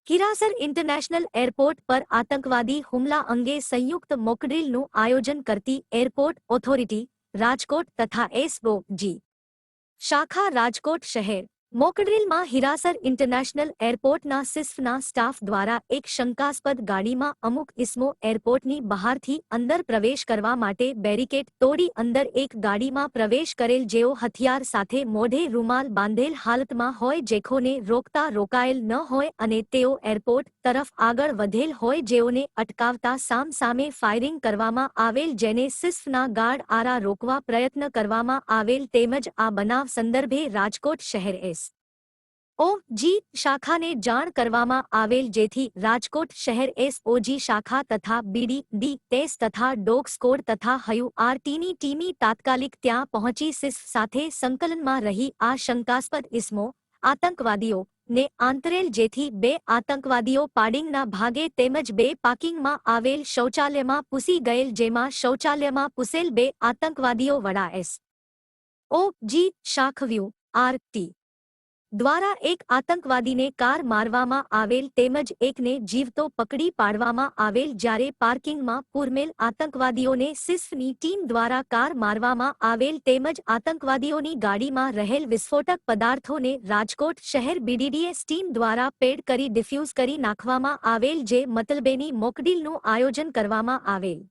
Hirasar international airport પર આતંકવાદી હુમલા અંગે સંયુક્ત મોકડ્રીલનું આયોજન કરતી એરપોર્ટ ઓથોરિટી, રાજકોટ તથા એસ.ઓ.જી. શાખા રાજકોટ શહેર મોકડ્રીલમાં હિરાસર ઇન્ટરનેશનલ એરપોર્ટના સિસ્ફના સ્ટાફ દ્વારા એક શંકાસ્પદ ગાડીમાં અમુક ઇસમો એરપોર્ટની બહારથી અંદર પ્રવેશ કરવા માટે બેરિકેડ તોડી અંદર એક ગાડીમાં પ્રવેશ કરેલ, જેઓ હથિયાર સાથે મોઢે રૂમાલ બાંધેલ હાલતમાં હોય, જેખોને રોકતા રોકાયેલ ન હોય અને તેઓ એરપોર્ટ તરફ આગળ વધેલ હોય, જેઓને અટકાવતા સામસામે ફાયરિંગ કરવામાં આવેલ, જેને સિસ્ફના ગાર્ડ આરા રોકવા પ્રયત્ન કરવામાં આવેલ, તેમજ આ બનાવ સંદર્ભે રાજકોટ શહેર એસ.ઓ.જી. શાખાને જાણ કરવામાં આવેલ, જેથી રાજકોટ શહેર એસ.ઓ.જી. શાખા તથા બી.ડી.ડી. ટેસ તથા ડોગ સ્કોડ તથા હયુ.આર.ટીની ટીમી તાત્કાલિક ત્યાં પહોંચી સિસ્ફ સાથે સંકલનમાં રહી આ શંકાસ્પદ ઇસમો આતંકવાદીઓ ને આંતરેલ, જેથી બે આતંકવાદીઓ પાડિંગના ભાગે તેમજ બે પાર્કિંગમાં આવેલ શૌચાલયમાં પૂસી ગયેલ, જેમાં શૌચાલયમાં પૂસેલ બે આતંકવાદીઓ વડા એસ.ઓ.જી. શાખવ્યુ આર.ટી. દ્વારા એક આતંકવાદીને કાર મારવામાં આવેલ તેમજ એકને જીવતો પકડી પાડવામાં આવેલ, જ્યારે પાર્કિંગમાં પૂરમેલ આતંકવાદીઓને સિસ્ફની ટીમ દ્વારા કાર મારવામાં આવેલ તેમજ આતંકવાદીઓની ગાડીમાં રહેલ વિસ્ફોટક પદાર્થોને રાજકોટ શહેર બી.ડી.ડી.એસ ટીમ દ્વારા પેડ કરી ડિફ્યુઝ કરી નાખવામાં આવેલ, જે મતલબેની મોકડ્રીલનું આયોજન કરવામાં આવેલ.